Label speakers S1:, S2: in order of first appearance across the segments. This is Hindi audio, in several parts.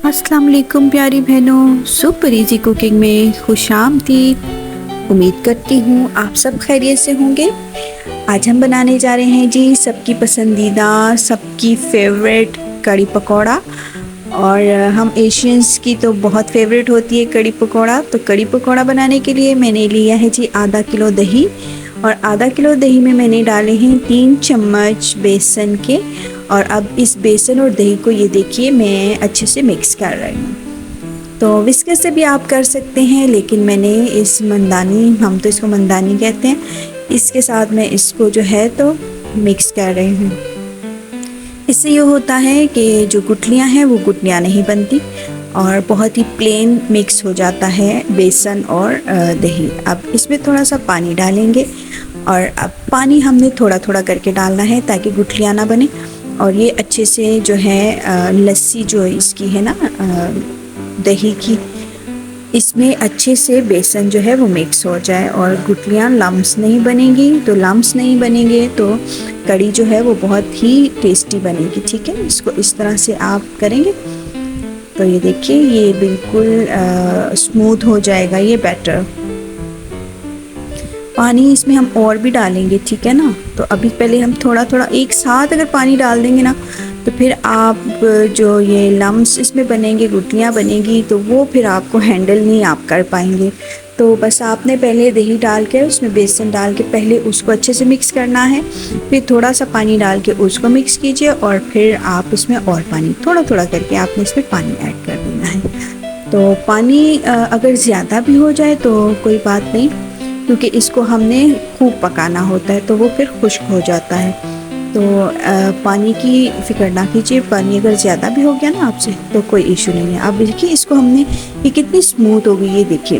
S1: अस्सलाम वालेकुम प्यारी बहनों, सुपर इजी कुकिंग में खुशामदीद। उम्मीद करती हूँ आप सब खैरियत से होंगे। आज हम बनाने जा रहे हैं जी सबकी पसंदीदा, सबकी फेवरेट कड़ी पकौड़ा। और हम एशियंस की तो बहुत फेवरेट होती है कड़ी पकौड़ा। तो कड़ी पकौड़ा बनाने के लिए मैंने लिया है जी आधा किलो दही, और आधा किलो दही में मैंने डाले हैं 3 चम्मच बेसन के। और अब इस बेसन और दही को ये देखिए मैं अच्छे से मिक्स कर रही हूँ। तो विस्कर से भी आप कर सकते हैं, लेकिन मैंने इस मंदानी, हम तो इसको मंदानी कहते हैं, इसके साथ मैं इसको जो है तो मिक्स कर रही हूँ। इससे ये होता है कि जो गुठलियाँ हैं वो गुठलियाँ नहीं बनती और बहुत ही प्लेन मिक्स हो जाता है बेसन और दही। अब इसमें थोड़ा सा पानी डालेंगे, और अब पानी हमने थोड़ा थोड़ा करके डालना है ताकि गुठलियाँ ना बने। और ये अच्छे से जो है लस्सी जो इसकी है ना दही की, इसमें अच्छे से बेसन जो है वो मिक्स हो जाए और गुठलियाँ लम्स नहीं बनेंगी। तो लम्स नहीं बनेंगे तो कड़ी जो है वो बहुत ही टेस्टी बनेगी। ठीक है, इसको इस तरह से आप करेंगे तो ये देखिए ये बिल्कुल स्मूथ हो जाएगा ये बैटर। पानी इसमें हम और भी डालेंगे, ठीक है ना। तो अभी पहले हम थोड़ा थोड़ा एक साथ अगर पानी डाल देंगे ना, तो फिर आप जो ये लम्स इसमें बनेंगे, गुठलियाँ बनेगी, तो वो फिर आपको हैंडल नहीं आप कर पाएंगे। तो बस आपने पहले दही डाल के उसमें बेसन डाल के पहले उसको अच्छे से मिक्स करना है, फिर थोड़ा सा पानी डाल के उसको मिक्स कीजिए, और फिर आप इसमें और पानी थोड़ा थोड़ा करके आपने इसमें पानी ऐड कर देना है। तो पानी अगर ज़्यादा भी हो जाए तो कोई बात नहीं, क्योंकि इसको हमने खूब पकाना होता है तो वो फिर खुश्क हो जाता है। तो पानी की फ़िक्र ना कीजिए, पानी अगर ज़्यादा भी हो गया ना आपसे तो कोई इशू नहीं है। अब देखिए इसको हमने, ये कितनी स्मूथ हो गई, ये देखिए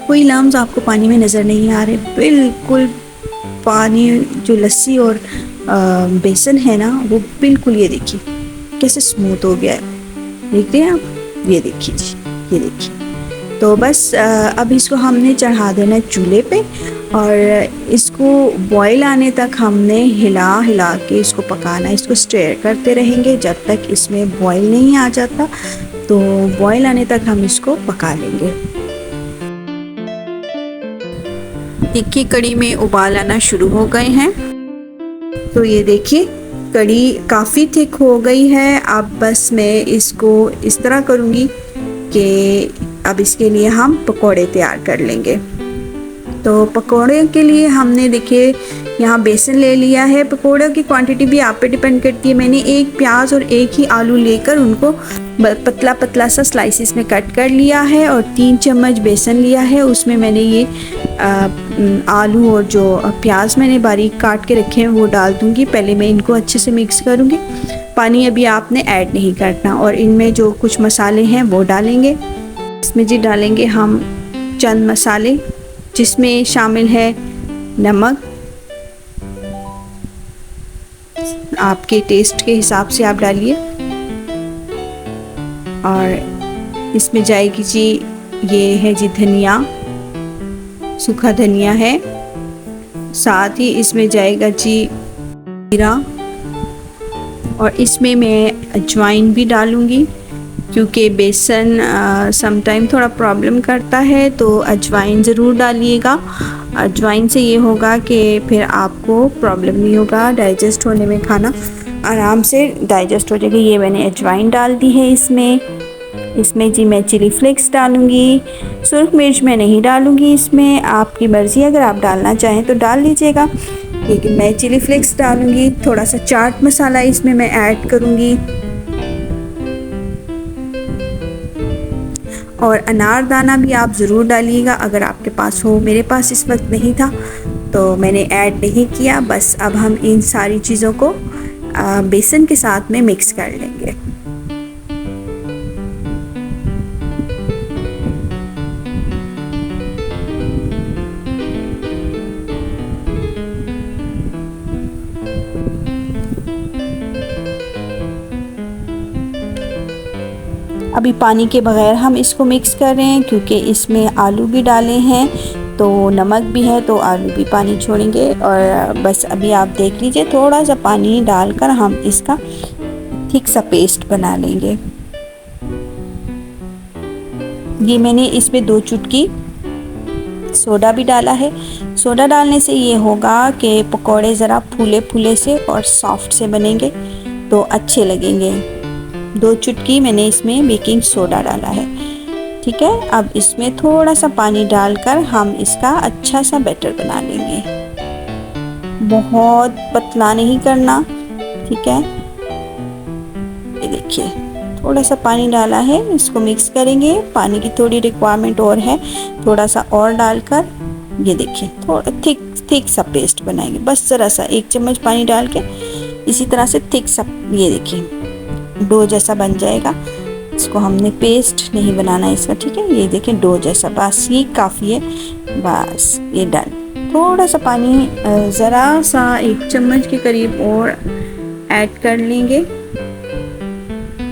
S1: कोई लम्स आपको पानी में नज़र नहीं आ रहे, बिल्कुल पानी जो लस्सी और बेसन है ना वो बिल्कुल, ये देखिए कैसे स्मूथ हो गया है, देख रहे हैं आप, ये देखिए जी, ये देखिए। तो बस अब इसको हमने चढ़ा देना है चूल्हे पे, और इसको बॉईल आने तक हमने हिला हिला के इसको पकाना है। इसको स्टेयर करते रहेंगे जब तक इसमें बॉईल नहीं आ जाता। तो बॉईल आने तक हम इसको पका लेंगे। देखिए कड़ी में उबाल आना शुरू हो गए हैं। तो ये देखिए कड़ी काफ़ी थिक हो गई है। अब बस मैं इसको इस तरह करूँगी कि अब इसके लिए हम पकोड़े तैयार कर लेंगे। तो पकोड़े के लिए हमने देखिए यहाँ बेसन ले लिया है। पकोड़े की क्वांटिटी भी आप पे डिपेंड करती है। मैंने एक प्याज और एक ही आलू लेकर उनको पतला पतला सा स्लाइसिस में कट कर लिया है, और 3 चम्मच बेसन लिया है। उसमें मैंने ये आलू और जो प्याज मैंने बारीक काट के रखे हैं वो डाल दूँगी। पहले मैं इनको अच्छे से मिक्स करूँगी। पानी अभी आपने ऐड नहीं करना, और इनमें जो कुछ मसाले हैं वो डालेंगे। इसमें जी डालेंगे हम चंद मसाले, जिसमें शामिल है नमक, आपके टेस्ट के हिसाब से आप डालिए। और इसमें जाएगी जी, ये है जी धनिया, सूखा धनिया है। साथ ही इसमें जाएगा जी जीरा, और इसमें मैं अजवाइन भी डालूँगी, क्योंकि बेसन समटाइम थोड़ा प्रॉब्लम करता है, तो अजवाइन ज़रूर डालिएगा। अजवाइन से ये होगा कि फिर आपको प्रॉब्लम नहीं होगा, डाइजेस्ट होने में खाना आराम से डाइजेस्ट हो जाएगा। ये मैंने अजवाइन डाल दी है इसमें जी मैं चिली फ्लेक्स डालूँगी। सुरख मिर्च मैं नहीं डालूँगी इसमें, आपकी मर्ज़ी, अगर आप डालना चाहें तो डाल लीजिएगा, लेकिन मैं चिली फ्लेक्स डालूँगी। थोड़ा सा चाट मसाला इसमें मैं ऐड करूँगी, और अनारदाना भी आप ज़रूर डालिएगा अगर आपके पास हो। मेरे पास इस वक्त नहीं था तो मैंने ऐड नहीं किया। बस अब हम इन सारी चीज़ों को बेसन के साथ में मिक्स कर लेंगे। अभी पानी के बगैर हम इसको मिक्स कर रहे हैं, क्योंकि इसमें आलू भी डाले हैं, तो नमक भी है तो आलू भी पानी छोड़ेंगे। और बस अभी आप देख लीजिए, थोड़ा सा पानी डालकर हम इसका थिक सा पेस्ट बना लेंगे। ये मैंने इसमें 2 चुटकी सोडा भी डाला है। सोडा डालने से ये होगा कि पकोड़े ज़रा फूले फूले से और सॉफ्ट से बनेंगे तो अच्छे लगेंगे। 2 चुटकी मैंने इसमें बेकिंग सोडा डाला है। ठीक है, अब इसमें थोड़ा सा पानी डालकर हम इसका अच्छा सा बैटर बना लेंगे। बहुत पतला नहीं करना, ठीक है। ये देखिए थोड़ा सा पानी डाला है, इसको मिक्स करेंगे। पानी की थोड़ी रिक्वायरमेंट और है, थोड़ा सा और डालकर ये देखिए थोड़ा थिक सा पेस्ट बनाएंगे। बस ज़रा सा 1 चम्मच पानी डाल के इसी तरह से थिक सा, ये देखिए डो जैसा बन जाएगा। इसको हमने पेस्ट नहीं बनाना है इसका, ठीक है। ये देखिए डो जैसा, बस ये काफ़ी है, बस ये डन। थोड़ा सा पानी ज़रा सा 1 चम्मच के करीब और ऐड कर लेंगे।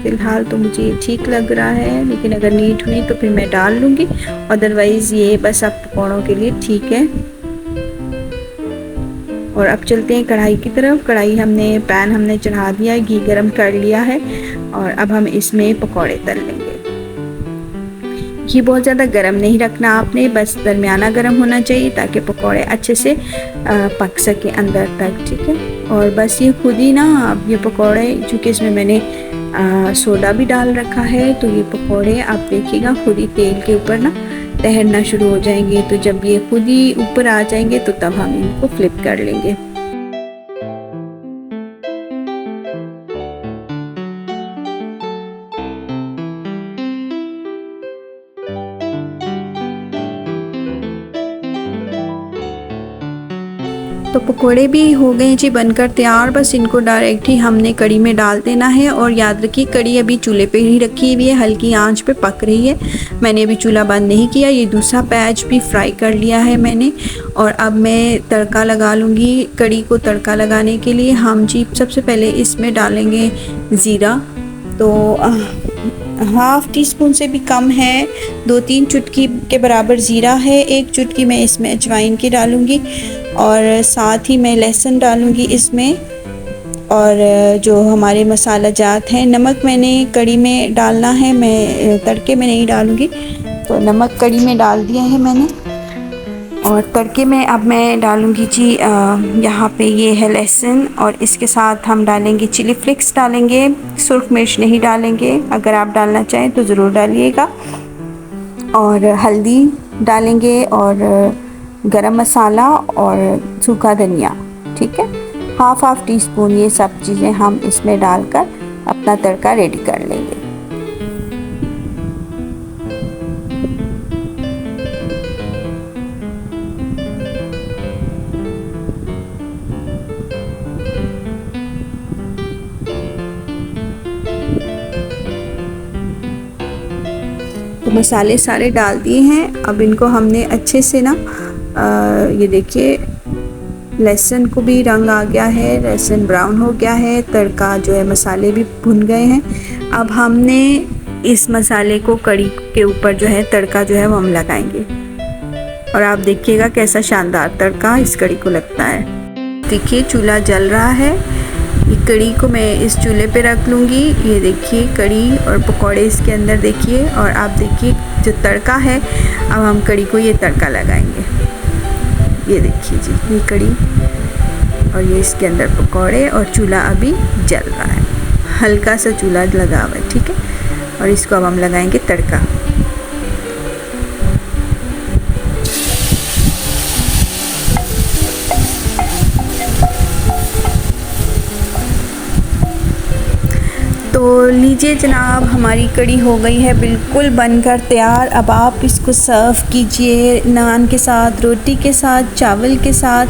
S1: फ़िलहाल तो मुझे ठीक लग रहा है, लेकिन अगर नीड हुई तो फिर मैं डाल लूँगी, अदरवाइज़ ये बस अब पकौड़ों के लिए ठीक है। और अब चलते हैं कढ़ाई की तरफ। पैन हमने चढ़ा दिया है, घी गरम कर लिया है और अब हम इसमें पकौड़े तल लेंगे। घी बहुत ज़्यादा गरम नहीं रखना आपने, बस दरमियाना गरम होना चाहिए ताकि पकौड़े अच्छे से पक सके अंदर तक, ठीक है। और बस ये खुद ही ना, अब ये पकौड़े चूँकि इसमें मैंने सोडा भी डाल रखा है, तो ये पकौड़े आप देखिएगा खुद ही तेल के ऊपर ना तैरना शुरू हो जाएंगे। तो जब ये खुद ही ऊपर आ जाएंगे तो तब हम इनको फ्लिप कर लेंगे। तो पकोड़े भी हो गए जी बनकर तैयार। बस इनको डायरेक्ट ही हमने कढ़ी में डाल देना है। और याद रखिए कढ़ी अभी चूल्हे पे ही रखी हुई है, हल्की आंच पे पक रही है। मैंने अभी चूल्हा बंद नहीं किया। ये दूसरा पैच भी फ्राई कर लिया है मैंने। और अब मैं तड़का लगा लूँगी। कढ़ी को तड़का लगाने के लिए हम जी सबसे पहले इसमें डालेंगे ज़ीरा। तो 1/2 टीस्पून से भी कम है, 2-3 चुटकी के बराबर ज़ीरा है। 1 चुटकी मैं इसमें अजवाइन की डालूँगी और साथ ही मैं लहसुन डालूँगी इसमें। और जो हमारे मसाला जात हैं, नमक मैंने कढ़ी में डालना है, मैं तड़के में नहीं डालूँगी। तो नमक कढ़ी में डाल दिया है मैंने। और तड़के में अब मैं डालूँगी जी यहाँ पे ये है लहसुन, और इसके साथ हम डालेंगे चिली फ्लेक्स डालेंगे, सुर्ख मिर्च नहीं डालेंगे। अगर आप डालना चाहें तो ज़रूर डालिएगा। और हल्दी डालेंगे और गरम मसाला और सूखा धनिया, ठीक है। 1/2 टीस्पून ये सब चीज़ें हम इसमें डालकर अपना तड़का रेडी कर लेंगे। तो मसाले सारे डाल दिए हैं। अब इनको हमने अच्छे से ना ये देखिए लहसुन को भी रंग आ गया है, लहसुन ब्राउन हो गया है, तड़का जो है मसाले भी भुन गए हैं। अब हमने इस मसाले को कढ़ी के ऊपर जो है तड़का जो है वो हम लगाएंगे। और आप देखिएगा कैसा शानदार तड़का इस कढ़ी को लगता है। देखिए चूल्हा जल रहा है। ये कढ़ी को मैं इस चूल्हे पे रख लूँगी। ये देखिए कढ़ी और पकौड़े इसके अंदर देखिए। और आप देखिए जो तड़का है, अब हम कढ़ी को ये तड़का लगाएंगे। ये देखिए जी ये कढ़ी और ये इसके अंदर पकौड़े, और चूल्हा अभी जल रहा है, हल्का सा चूल्हा लगा हुआ है, ठीक है। और इसको अब हम लगाएंगे तड़का। तो लीजिए जनाब, हमारी कढ़ी हो गई है बिल्कुल बनकर तैयार। अब आप इसको सर्व कीजिए नान के साथ, रोटी के साथ, चावल के साथ,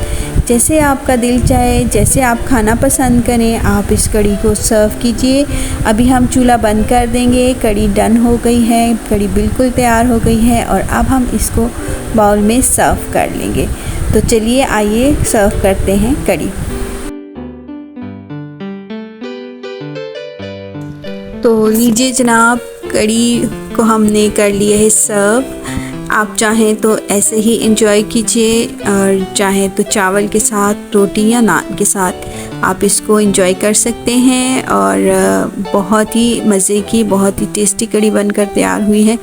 S1: जैसे आपका दिल चाहे, जैसे आप खाना पसंद करें, आप इस कढ़ी को सर्व कीजिए। अभी हम चूल्हा बंद कर देंगे। कढ़ी डन हो गई है, कढ़ी बिल्कुल तैयार हो गई है। और अब हम इसको बाउल में सर्व कर लेंगे। तो चलिए आइए सर्व करते हैं कढ़ी। तो लीजिए जनाब, कढ़ी को हमने कर लिया है सर्व। आप चाहें तो ऐसे ही एंजॉय कीजिए और चाहें तो चावल के साथ, रोटी या नान के साथ आप इसको एंजॉय कर सकते हैं। और बहुत ही मज़े की, बहुत ही टेस्टी कड़ी बनकर तैयार हुई है।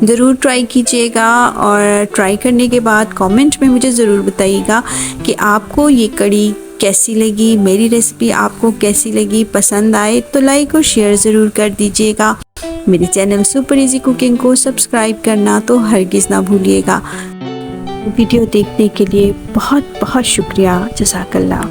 S1: ज़रूर ट्राई कीजिएगा और ट्राई करने के बाद कमेंट में मुझे ज़रूर बताइएगा कि आपको ये कड़ी कैसी लगी, मेरी रेसिपी आपको कैसी लगी। पसंद आए तो लाइक और शेयर ज़रूर कर दीजिएगा। मेरे चैनल सुपर इजी कुकिंग को सब्सक्राइब करना तो हरगिज़ ना भूलिएगा। वीडियो देखने के लिए बहुत बहुत शुक्रिया। जज़ाकल्लाह।